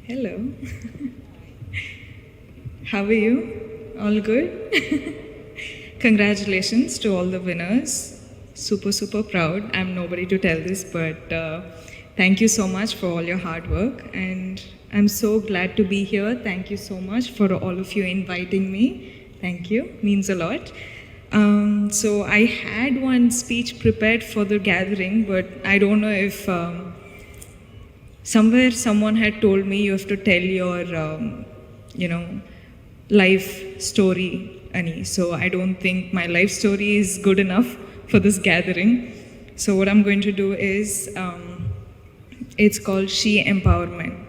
Hello. How are you? All good? Congratulations to all the winners. Super, super proud. I'm nobody to tell this, but thank you so much for all your hard work. And I'm so glad to be here. Thank you so much for all of you inviting me. Thank you. Means a lot. So I had one speech prepared for the gathering, but I don't know if somewhere someone had told me you have to tell your, life story, Ani. So I don't think my life story is good enough for this gathering. So what I'm going to do is, it's called She Empowerment.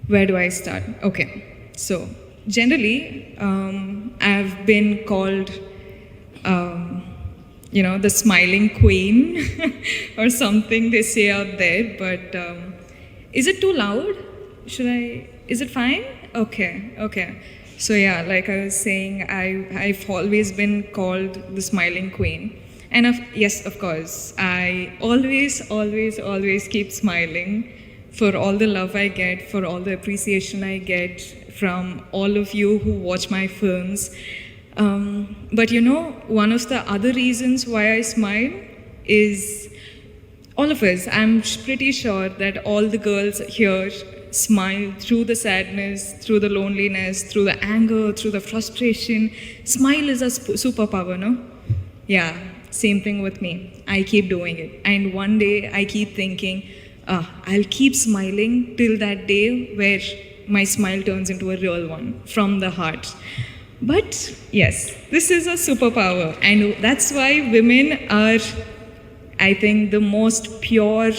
Where do I start? Okay, so generally, I've been called, the smiling queen or something they say out there, but is it too loud? Is it fine? Okay. So yeah, like I was saying, I've always been called the smiling queen. And yes, of course, I always keep smiling for all the love I get, for all the appreciation I get from all of you who watch my films. But one of the other reasons why I smile is all of us. I'm pretty sure that all the girls here smile through the sadness, through the loneliness, through the anger, through the frustration. Smile is a superpower, no? Yeah, same thing with me. I keep doing it. And one day I keep thinking, I'll keep smiling till that day where my smile turns into a real one from the heart. But yes, this is a superpower, and that's why women are, I think, the most pure.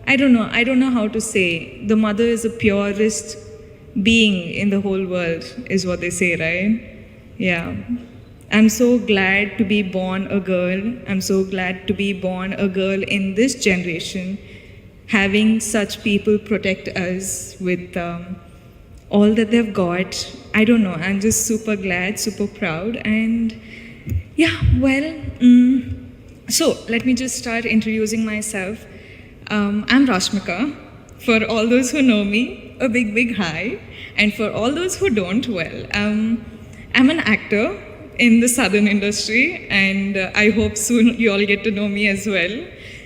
I don't know how to say. The mother is the purest being in the whole world, is what they say, right? Yeah. I'm so glad to be born a girl. I'm so glad to be born a girl in this generation, having such people protect us with all that they've got. I don't know, I'm just super glad, super proud, and yeah, well, so let me just start introducing myself. I'm Rashmika. For all those who know me, a big hi, and for all those who don't, well, I'm an actor in the southern industry, and I hope soon you all get to know me as well.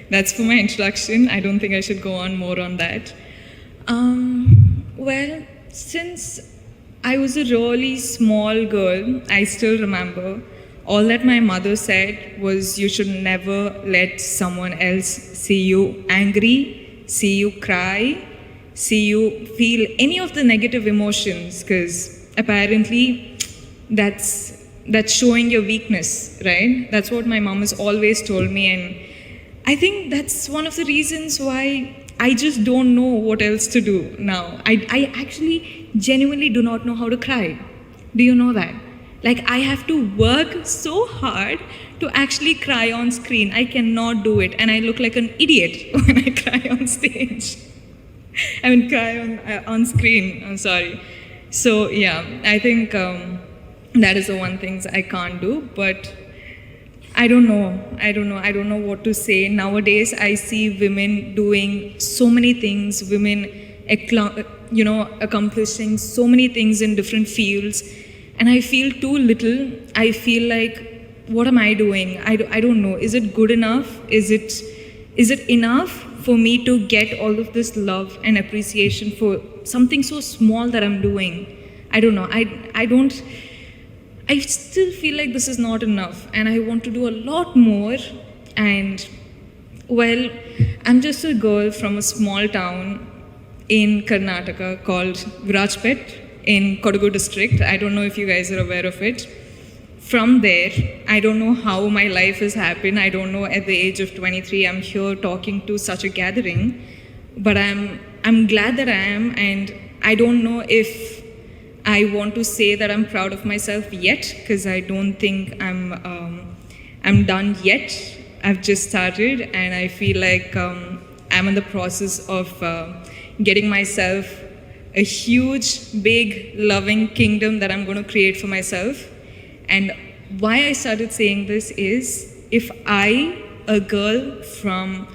That's for my introduction. I don't think I should go on more on that. Well, since I was a really small girl, I still remember all that my mother said was you should never let someone else see you angry, see you cry, see you feel any of the negative emotions, because apparently that's showing your weakness, right? That's what my mom has always told me, and I think that's one of the reasons why I just don't know what else to do now. I actually genuinely do not know how to cry. Do you know that? Like, I have to work so hard to actually cry on screen. I cannot do it, and I look like an idiot when I cry on stage. Cry on screen, I'm sorry. So yeah, I think that is the one thing I can't do, but I don't know what to say. Nowadays, I see women doing so many things, women, accomplishing so many things in different fields, and I feel too little. I feel like, what am I doing? I don't know. Is it good enough? Is it enough for me to get all of this love and appreciation for something so small that I'm doing? I don't know. I still feel like this is not enough, and I want to do a lot more. And well, I'm just a girl from a small town in Karnataka called Virajpet in Kodagu district. I don't know if you guys are aware of it. From there, I don't know how my life has happened. I don't know, at the age of 23, I'm here talking to such a gathering, but I'm glad that I am, and I don't know if I want to say that I'm proud of myself yet, because I don't think I'm done yet. I've just started, and I feel like I'm in the process of getting myself a huge, big, loving kingdom that I'm going to create for myself. And why I started saying this is, if I, a girl from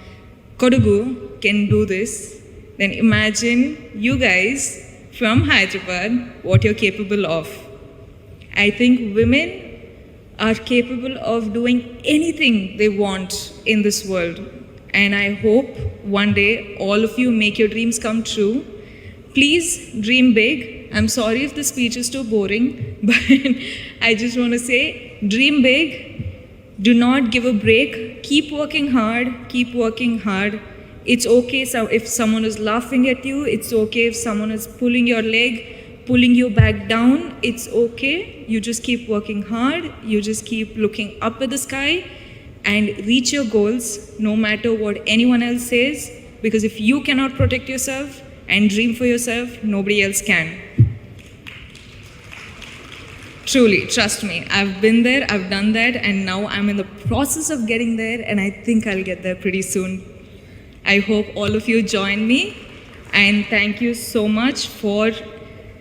Kodagu, can do this, then imagine you guys from Hyderabad what you're capable of. I think women are capable of doing anything they want in this world. And I hope one day all of you make your dreams come true. Please dream big. I'm sorry if the speech is too boring, but I just want to say dream big. Do not give a break. Keep working hard. Keep working hard. It's okay if someone is laughing at you. It's okay if someone is pulling your leg, pulling you back down. It's okay. You just keep working hard. You just keep looking up at the sky and reach your goals no matter what anyone else says. Because if you cannot protect yourself and dream for yourself, nobody else can. Truly, trust me, I've been there, I've done that, and now I'm in the process of getting there, and I think I'll get there pretty soon. I hope all of you join me, and thank you so much for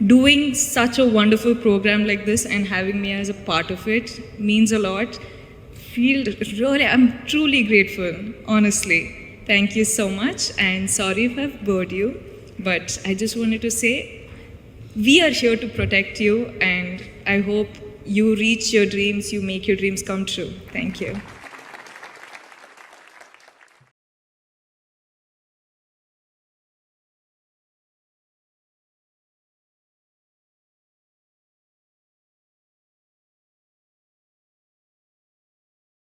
doing such a wonderful program like this and having me as a part of it. Means a lot. I'm truly grateful, honestly. Thank you so much, and sorry if I've bored you, but I just wanted to say, we are here to protect you, and I hope you reach your dreams, you make your dreams come true. Thank you.